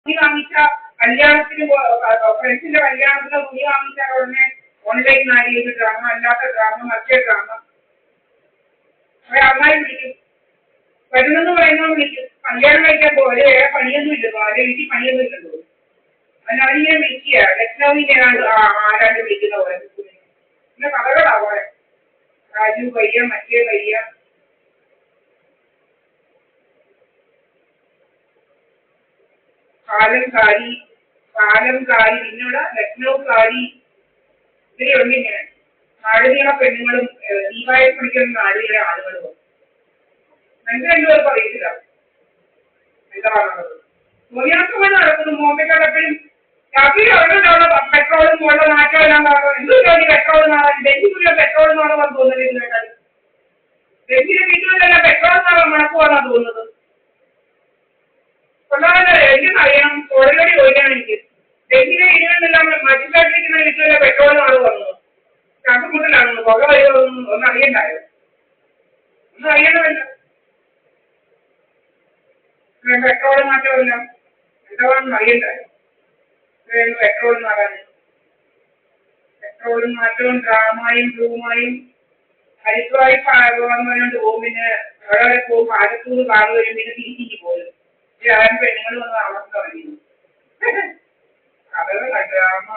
തുണി വാങ്ങിച്ച കല്യാണത്തിന് ഫ്രണ്ട്സിന്റെ കല്യാണത്തിന് തുണി വാങ്ങിച്ചാൽ ഉടനെ ഓൺലൈൻ നാരിക ഡ്രാമ, അല്ലാത്ത ഡ്രാമ, മറ്റേ ഡ്രാമ. അമ്മായി വിളിക്കും, വരുന്നെന്ന് പറയുന്നത് വിളിക്കും. കല്യാണം കഴിക്കാൻ പോലെ വേറെ പണിയൊന്നും ഇല്ലല്ലോ, അവരെ വീട്ടിൽ പണിയൊന്നും ഇല്ലല്ലോ. അതിനവരിങ്ങനെ വിളിക്കുക, ലക്നൌവിൽ ആരാണ്ട് വിളിക്കുന്ന പോലെ. പിന്നെ കഥകളാ പോലെ, രാജു പയ്യ, മറ്റേ പയ്യ. കാലംകാരി, പിന്നീട് ലക്നൌകാരി, ഇവരുണ്ട് ഇങ്ങനെ. നാടുനീള പെണ്ണുങ്ങളും ദീപായ പഠിക്കുന്ന നാടുകളെ ആളുകളും. ഞങ്ങൾക്ക് രണ്ടുപേർ പറയത്തില്ല എന്താ പറഞ്ഞത്. സോനിയാസമ നടക്കുന്നു മോമ്പെക്കാരെപ്പോഴും രാത്രി അവരുടെ പെട്രോളും മുകളിലെ നാറ്റം എല്ലാം കാണുന്നത്. എന്തൊരു പെട്രോൾ നാളാൻ ഡൽഹിയിലുള്ള പെട്രോൾ നാളെന്ന് തോന്നുന്നത്. ഡൽഹിയിലെ വീട്ടുകളിലെല്ലാം പെട്രോൾ നാളെ മണക്കുവാന്നാണ് തോന്നുന്നത്. എനിക്കറിയാം, ഓൾറെഡി ചോദിക്കാൻ എനിക്ക് ഡൽഹിയിലെ വീടുകളിലെല്ലാം മജിസ്ട്രേറ്റിരിക്കുന്ന വീട്ടിലെ പെട്രോൾ നാള് വന്നത് ചാക്കുമുട്ടലാണെന്ന് പുക വരുന്നതൊന്നും ഒന്നും അറിയണ്ടായോ? ഒന്നും അറിയണമല്ല. പെട്രോൾ മാറ്റമല്ല എന്താണെന്ന് അറിയണ്ടായോ? പെട്രോൾ മാറാൻ പെട്രോളും മാറ്റവും ഡ്രാമയും ബ്ലൂമായും ഹരിദ്വാരി പറഞ്ഞുകൊണ്ട് പോകും. പിന്നെ അവിടെ പോകും, പാലത്തൂർ കാറ് വരും, പിന്നെ തിരിച്ചിട്ട് പോലും ആരും പെണ്ണുങ്ങൾ വന്ന് അവസ്ഥ പറയുന്നു. കഥകള ഡ്രാമ.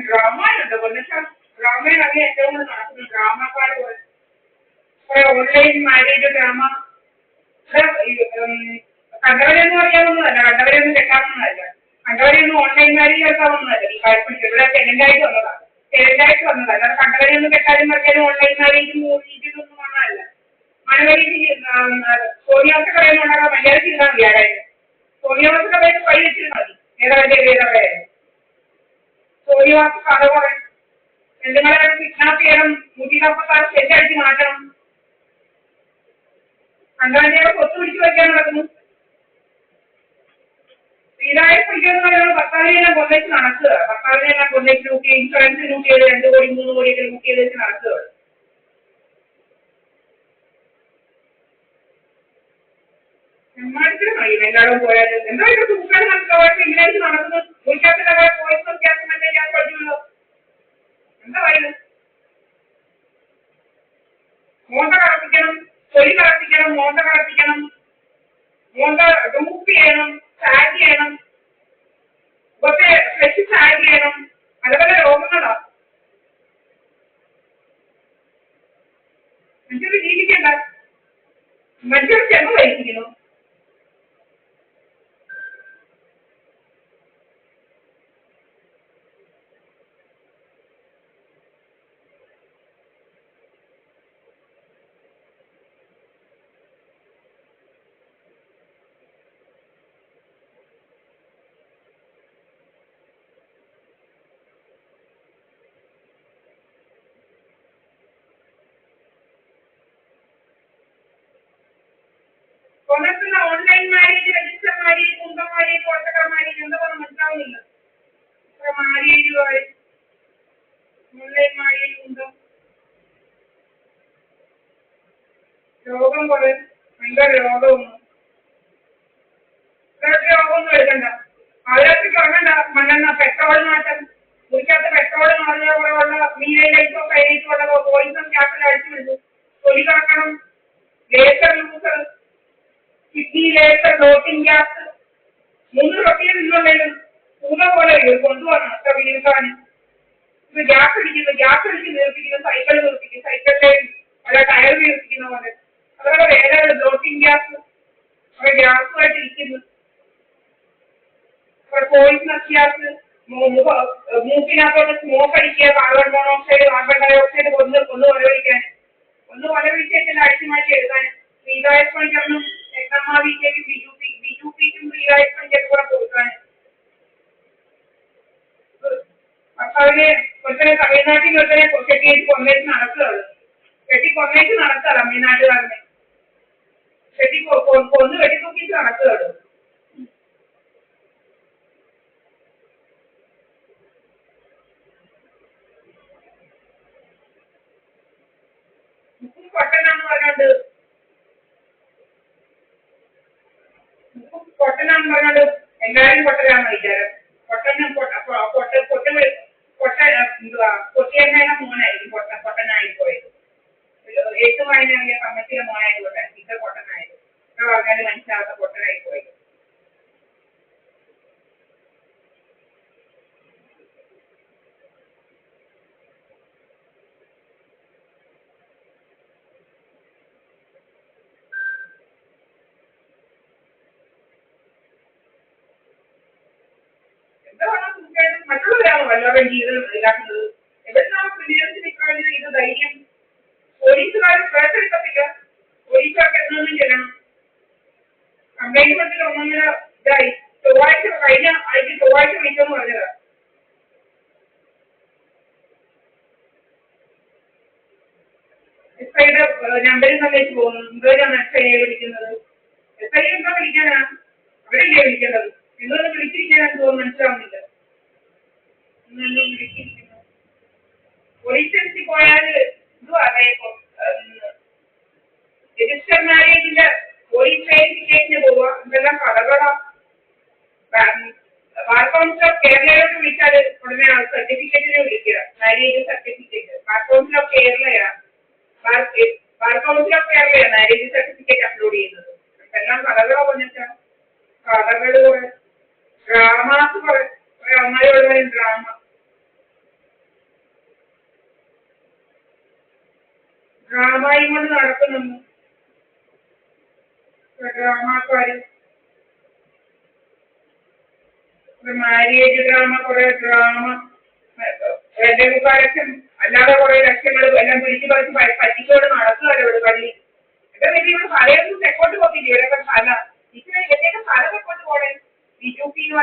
ഡ്രാമയുണ്ട് പൊന്നിച്ചാൽ. ഡ്രാമയിൽ അങ്ങനെ ഏറ്റവും കൂടുതൽ നടക്കുന്നു ഡ്രാമക്കാർ പോലെ. Online marriage drama. കണ്ടവരെയൊന്നും അറിയാവുന്നതല്ല, കണ്ടവരെയൊന്നും കെട്ടാവുന്നതല്ല, കണ്ടവരെയൊന്നും ഓൺലൈൻ മാരേജ് കേൾക്കാവുന്നതല്ല. ഈ കാര്യത്തിൽ ഇവിടെ ടെലന്റായിട്ട് വന്നതാണ്, അല്ലാതെ കണ്ടവരെയൊന്നും കെട്ടാനും പറഞ്ഞാലും ഓൺലൈൻ മാരേജും രീതിയിലൊന്നും വന്നതല്ല. മണവരീതി സോനിയാവസ്ഥ കടയുന്നുണ്ടാകാൻ മര്യാദ ചെയ്താൽ മതി. ആരായാലും സോനിയാവസ്ഥ കടയിൽ വഴി വെച്ചിരുന്നാൽ മതി. ഏതവരെയായാലും സോനിയാവസ്ഥ കഥ പറയും. പെണ്ണുങ്ങളെ കിഡ്നാപ്പ് ചെയ്യണം, 146 സെറ്റടിച്ച് മാറ്റണം. കണ്ടവന്റെയൊക്കെ കൊത്തു പിടിച്ചു വയ്ക്കാൻ നടക്കുന്നു. ശ്രീരായെ പിടിക്കുന്ന പറയുന്നത് ഭർത്താവിനെല്ലാം കൊന്നേച്ച് നടക്കുക. ഭർത്താവിനെല്ലാം കൊന്നേച്ച് ലൂട്ടി, ഇൻഷുറൻസ് ലൂട്ട് ചെയ്ത് 2 കോടി 3 കോടിയൊക്കെ ലൂട്ട് ചെയ്ത് വെച്ച് നടക്കുക. ബ്രഹ്മാണ്ടത്തിന് കഴിയും എല്ലാവരും പോയാലും. എന്താ ഇത് സൂക്കാട് മനസ്സിലാവാത്ത ഇങ്ങനെ നടക്കുന്നു. മുൻകാത്തിലെ പോയിസ് വ്യത്യാസം തന്നെ ഞാൻ പഠിക്കുമല്ലോ. എന്താ പറയുന്നത്? മോന്ത കളപ്പിക്കണം, തൊലി കളപ്പിക്കണം, മോന്ത കളപ്പിക്കണം, മോന്ത ഡൂപ്പ് ചെയ്യണം, ടാഗ് ചെയ്യണം, ഇതൊക്കെ ഫ്ലഷ് ടാഗ് ചെയ്യണം. പല പല രോഗങ്ങളാ. മനുഷ്യർ ജീവിക്കണ്ട, മനുഷ്യർ ചെന്ന് വഹിക്കുന്നു. കൊല്ലത്തുള്ള ഓൺലൈൻ മാരേജ്, രജിസ്റ്റർ മാരേജ്, കുന്തം മാരേജ്, കോട്ടക്കർ മാരേജ് എന്താ പറഞ്ഞാൽ മനസ്സിലാവുന്നില്ല. മാരേജുമായി ഓൺലൈൻ മാരേജ് കുന്തം രോഗം പോലെ ഭയങ്കര രോഗമൊന്നും രോഗമൊന്നും എടുക്കണ്ട. പാതിരാത്രിക്ക് ഉറങ്ങണ്ട. മണ്ണെണ്ണ പെട്രോൾ മാറ്റം, കുടിക്കാത്ത പെട്രോൾ നിറഞ്ഞ പോലെയുള്ള മീനൈലൈറ്റോ കൈലൈറ്റോ ഉള്ള പോയിസൺ ഗ്യാസിൽ അടിച്ചു വിടുന്നു. തൊലി കറക്കണം, laser loser, kidney laser, dotting gas. 3 റൊട്ടിയിൽ നിന്നുണ്ടെങ്കിലും പൂത പോലെ കൊണ്ടുപോകണം അത്ര വീഴ്ത്താനും. ഇത് ഗ്യാസ് അടിച്ച് വീർപ്പിക്കുന്നു, സൈക്കിൾ വീർപ്പിക്കും, സൈക്കിളിലെ പല ടയർ വീർപ്പിക്കുന്ന പോലെ. അതോടെ വേറെ ഡോട്ടിംഗ് ഗ്യാസ്, അവിടെ ഗ്യാസുമായിട്ട് ഇരിക്കുന്നു. പോയിസണസ് ഗ്യാസ്, മൂക്കിനകത്തോട്ട് സ്മോക്ക് അടിക്കുക, കാർബൺ മോണോക്സൈഡ് കാർബൺ ഡയോക്സൈഡ് ഒന്ന് വലവിളിക്കാൻ, ഒന്ന് വലവിളിച്ചേക്കല്ല അടിച്ചു മാറ്റി എടുക്കാൻ. ശ്രീരാജ് പണിക്കറിനും എക്സാമാവിക്കേക്കും ബിജുപിക്കും ശ്രീരാജ് പണിക്കർക്ക് കൂടെ കൊടുക്കാൻ. ഭർത്താവിനെ ഒരുത്തനെ തമിഴ്നാട്ടിൽ ഒരുത്തനെ കെട്ടി കൊന്നേച്ച് നടക്കുകയാണ്. കെട്ടി കൊന്നേച്ച് നടക്കുക തമിഴ്നാട്ടുകാരനെ കൊന്നു വെട്ടിത്തൂക്കിച്ച് നടക്കുകയാണ്. പൊട്ടനാന്ന് പറഞ്ഞോണ്ട് എല്ലാരും പൊട്ടനാന്ന് വിചാരം. പൊട്ടിയമ്മയുടെ മോനായിരിക്കും പൊട്ടനായി പോയത്. എട്ട് വായനറിയ കമ്മറ്റിയുടെ മോനായതുകൊണ്ട് ഇത് പൊട്ടനായത്. പറഞ്ഞാല് മനസ്സിലാവാത്ത പൊട്ടനായി പോയത്. മറ്റുള്ളവരാണ് വല്ലവരും ജീവിതം ഇതാക്കുന്നത്. എവിടുന്നാണ് ക്രിമിനൽസിന് ഇത് ധൈര്യം? പോലീസുകാർ കേസെടുക്കത്തില്ല. പോലീസുകാർക്ക് എന്നൊന്നും ചെല്ലണം. കംപ്ലൈന്റ് ഒന്നൊന്നര ഇതായി. കഴിഞ്ഞ ആഴ്ച ചൊവ്വാഴ്ച വിളിക്കുമെന്ന് പറഞ്ഞതാ. എസ്ഐയുടെ നമ്പറിൽ സന്ദേശിച്ച് പോകുന്നു. എന്താണ് എസ്ഐയെ വിളിക്കുന്നത്? എസ്ഐ എന്താ വിളിക്കാനാ? അവരല്ലേ വിളിക്കേണ്ടത്. എന്നൊന്ന് വിളിച്ചിരിക്കാനാണ് തോന്നുന്നു. മനസ്സിലാവുന്നില്ല. പോലീസ് സ്റ്റേഷനിൽ പോയാൽ ഇതുവാതെ രജിസ്റ്റർ മാരേജിന്റെ പോലീസ് വെരിഫിക്കേഷന് പോവുക. എന്തെല്ലാം കടകളാ. ബാർ കൗൺസിൽ ഓഫ് കേരളയോട്ട് വിളിച്ചാൽ ഉടനെ സർട്ടിഫിക്കറ്റിന് വിളിക്കുക. Marriage certificate bar council of കേരളയാണ്. ബാർ കൗൺസിൽ ഓഫ് കേരളയാണ് മാരേജ് സർട്ടിഫിക്കറ്റ് അപ്ലോഡ് ചെയ്യുന്നത്. എന്തെല്ലാം കടകളോ പറഞ്ഞിട്ടാ. കടകള് കുറെ ഡ്രാമാസ് കുറെ അമ്മയോട് ഡ്രാമയും കൊണ്ട് നടക്കുന്നു. ഡ്രാമക്കാര് മാര്യേജ് ഡ്രാമ, കുറെ ഡ്രാമ, 2.25 ലക്ഷം അല്ലാതെ കുറെ ലക്ഷങ്ങൾ എല്ലാം പിടിച്ചു പറിച്ച് പറ്റിക്കോട് നടക്കുകയല്ലോ ഇവിടെ പള്ളി. ഇവിടെ വലിയ ഇവിടെ തലയൊന്നും തെക്കോട്ട് പോക്കില്ല. ഇവരൊക്കെ തല ഇവരെയൊക്കെ തല തെക്കോട്ട് പോണേ. ബിജുപി